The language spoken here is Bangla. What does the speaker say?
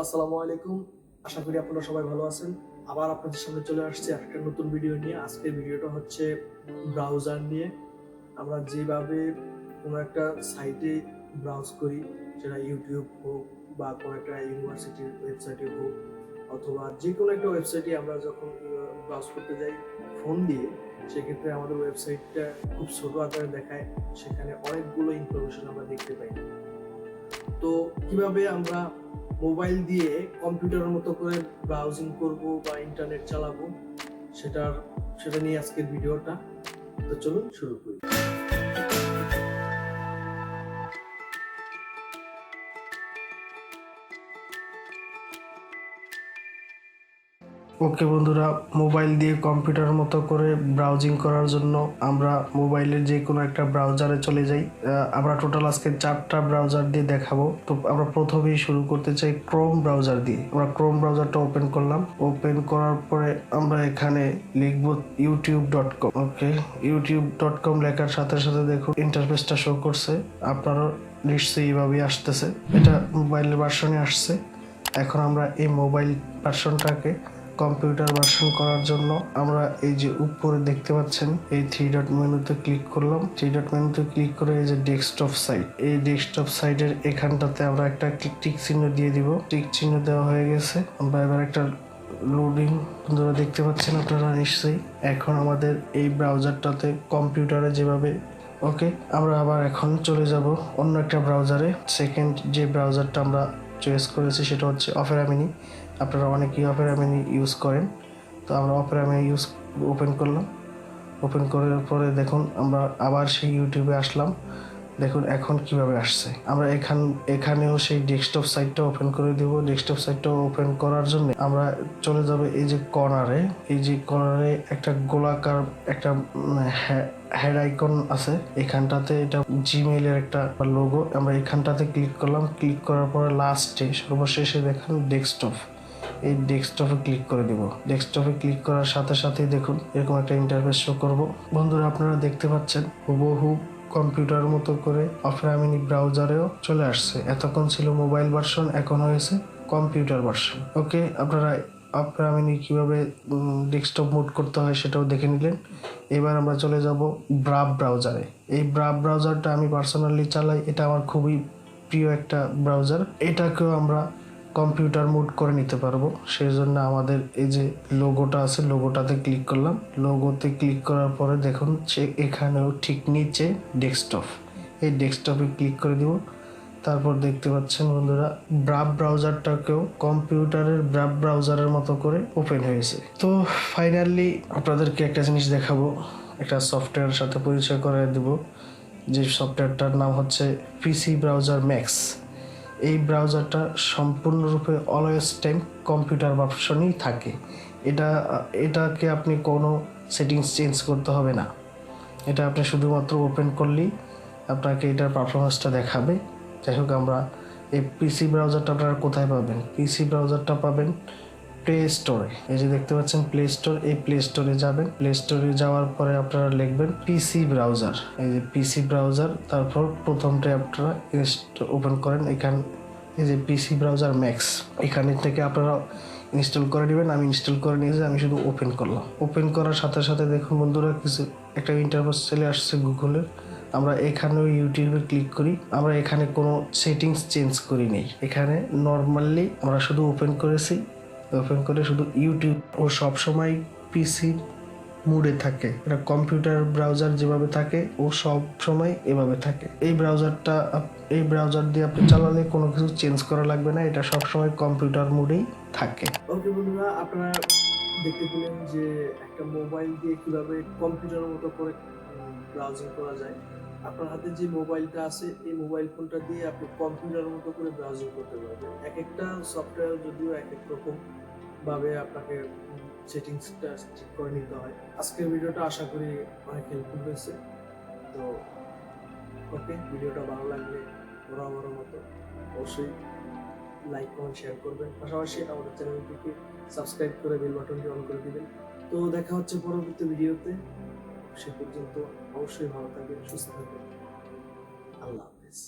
আসসালামু আলাইকুম। আশা করি আপনারা সবাই ভালো আছেন। আবার আপনাদের সামনে চলে আসছি একটা নতুন ভিডিও নিয়ে। আজকের ভিডিওটা হচ্ছে ব্রাউজার নিয়ে। আমরা যেভাবে কোনো একটা সাইটে ব্রাউজ করি, সেটা ইউটিউব হোক বা কোনো একটা ইউনিভার্সিটির ওয়েবসাইটে হোক, অথবা যে কোনো একটা ওয়েবসাইটে আমরা যখন ব্রাউজ করতে যাই ফোন দিয়ে, সেক্ষেত্রে আমাদের ওয়েবসাইটটা খুব ছোট আকারে দেখায়, সেখানে অনেকগুলো ইনফরমেশন আমরা দেখতে পাই। তো কিভাবে আমরা মোবাইল দিয়ে কম্পিউটারের মতো করে ব্রাউজিং করব বা ইন্টারনেট চালাবো সেটা নিয়ে আজকের ভিডিওটা। তো চলুন শুরু করি। ওকে বন্ধুরা, মোবাইল দিয়ে কম্পিউটার মতো করে ব্রাউজিং করার জন্য আমরা মোবাইলের যে কোনো একটা ব্রাউজারে চলে যাই। আমরা টোটাল আজকে 4টা ব্রাউজার দিয়ে দেখাবো। তো আমরা প্রথমেই শুরু করতে চাই ক্রোম ব্রাউজার দিয়ে। আমরা ক্রোম ব্রাউজারটা ওপেন করলাম। ওপেন করার পরে আমরা এখানে লিখবো youtube.com। ওকে, youtube.com লেখার সাথে সাথে দেখুন ইন্টারফেসটা শো করছে। আপনারও নিশ্চয়ই এইভাবেই আসতেছে। এটা মোবাইলের ভার্সনে আসছে। এখন আমরা এই মোবাইল ভার্সনটাকে কম্পিউটার ভার্সন করার জন্য আমরা এই যে উপরে দেখতে পাচ্ছেন এই 3 ডট মেনুতে ক্লিক করলাম। 3 ডট মেনুতে ক্লিক করে এই যে ডেস্কটপ সাইট, এই ডেস্কটপ সাইটের এখানটাতে আমরা একটা টিক চিহ্ন দিয়ে দিব। টিক চিহ্ন দেওয়া হয়ে গেছে। আমরা এবার একটা লোডিং আপনারা দেখতে পাচ্ছেন আপনারা নিশ্চয়ই। এখন আমাদের এই ব্রাউজারটাতে কম্পিউটারে যেভাবে ওকে, আমরা আবার এখন চলে যাব অন্য একটা ব্রাউজারে। সেকেন্ড যে ব্রাউজারটা আমরা চয়েস করেছি সেটা হচ্ছে অপেরা মিনি। আপনারা অনেকেই অপেরা মিনি ইউজ করেন, তো আমরা অপেরা মিনি ওপেন করলাম। ওপেন করার পরে দেখুন আমরা আবার সেই ইউটিউবে আসলাম। দেখুন এখন কিভাবে আসছে। আমরা এখানেও সেই ডেস্কটপ সাইটটা ওপেন করে দেব। ডেস্কটপ সাইটটা ওপেন করার জন্য আমরা চলে যাব এই যে কর্নারে, একটা গোলাকার একটা হেড আইকন আছে। এখানটাতে এটা জিমেইলের একটা লোগো। আমরা এখানটাতে ক্লিক করলাম। ক্লিক করার পরে লাস্টে সর্বশেষে দেখুন ডেস্কটপ, এই ডেস্কটপে ক্লিক করে দেব। ডেস্কটপে ক্লিক করার সাথে সাথেই দেখুন এরকম একটা ইন্টারফেস শো করব। বন্ধুরা আপনারা দেখতে পাচ্ছেন হুবহু কম্পিউটার মতো করে অপেরা মিনি ব্রাউজারেও চলে আসছে। এতক্ষণ ছিল মোবাইল ভার্সন, এখন হয়েছে কম্পিউটার ভার্সন। ওকে, আপনারা অপেরা মিনি কীভাবে ডেস্কটপ মোড করতে হয় সেটাও দেখে নিলেন। এবার আমরা চলে যাব ব্রাভ ব্রাউজারে। এই ব্রাভ ব্রাউজারটা আমি পার্সোনালি চালাই, এটা আমার খুবই প্রিয় একটা ব্রাউজার। এটাকেও আমরা কম্পিউটার মোড করে নিতে পারবো। সেই জন্য আমাদের এই যে লোগোটা আছে, লোগোটাতে ক্লিক করলাম। লোগোতে ক্লিক করার পরে দেখুন এখানেও ঠিক নিচে ডেস্কটপ, এই ডেস্কটপে ক্লিক করে দিব। তারপর দেখতে পাচ্ছেন বন্ধুরা ব্রাভ ব্রাউজারটাকেও কম্পিউটারের ব্রাভ ব্রাউজারের মতো করে ওপেন হয়েছে। তো ফাইনালি আপনাদেরকে একটা জিনিস দেখাবো, একটা সফটওয়্যারের সাথে পরিচয় করে দেব, যে সফটওয়্যারটার নাম হচ্ছে পিসি ব্রাউজার ম্যাক্স। এই ব্রাউজারটা সম্পূর্ণরূপে অলওয়েজ টাইম কম্পিউটার ভার্সনেই থাকে। এটাকে আপনি কোনো সেটিংস চেঞ্জ করতে হবে না। এটা আপনি শুধুমাত্র ওপেন করলেই আপনাকে এটার পারফরমেন্সটা দেখাবে। যাই হোক, আমরা এই পিসি ব্রাউজারটা আপনারা কোথায় পাবেন? পিসি ব্রাউজারটা পাবেন প্লে স্টোরে। এই যে দেখতে পাচ্ছেন প্লে স্টোর, এই প্লে স্টোরে যাবেন। প্লে স্টোরে যাওয়ার পরে আপনারা লিখবেন পিসি ব্রাউজার। এই যে পিসি ব্রাউজার, তারপর প্রথমটা আপনারা ওপেন করেন। এই যে পিসি ব্রাউজার ম্যাক্স, এখানে থেকে আপনারা ইনস্টল করে নেবেন। আমি ইনস্টল করে নিয়েছি, আমি শুধু ওপেন করলাম। ওপেন করার সাথে সাথে দেখুন বন্ধুরা একটা ইন্টারফেস চলে আসছে গুগলের। আমরা এখানেও ইউটিউবে ক্লিক করি। আমরা এখানে কোনো সেটিংস চেঞ্জ করি নেই। এখানে নর্মালি আমরা শুধু ওপেন করেছি। ওপেন করে শুধু ইউটিউব, ও সবসময় পিসির মুডে থাকে। এটা কম্পিউটার ব্রাউজার যেভাবে থাকে ও সব সময় এভাবে থাকে। এই ব্রাউজার দিয়ে আপনি চালালে কোনো কিছু চেঞ্জ করা লাগবে না, এটা সব সময় কম্পিউটার মুডেই থাকে। ওকে বন্ধুরা, আপনারা দেখতে পেলেন যে একটা মোবাইল দিয়ে কিভাবে কম্পিউটারের মতো করে ব্রাউজিং করা যায়। আপনার হাতে যে মোবাইলটা আছে, এই মোবাইল ফোনটা দিয়ে আপনি কম্পিউটারের মতো করে ব্রাউজিং করতে পারবেন। এক একটা সফটওয়্যার যদিও এক এক রকম ভাবে আপনাকে সেটিংসটা ঠিক করে নিতে হয়। আজকের ভিডিওটা আশা করি অনেক হেল্পফুল হয়েছে। তো ওকে, ভিডিওটা ভালো লাগলে বরাবর মতো অবশ্যই লাইক কমেন্ট শেয়ার করবেন। পাশাপাশি আমাদের চ্যানেলটিকে সাবস্ক্রাইব করে বেল বাটনটি অন করে দিবেন। তো দেখা হচ্ছে পরবর্তী ভিডিওতে। সে পর্যন্ত অবশ্যই ভালো থাকবেন, সুস্থ থাকবেন। আল্লাহ হাফেজ।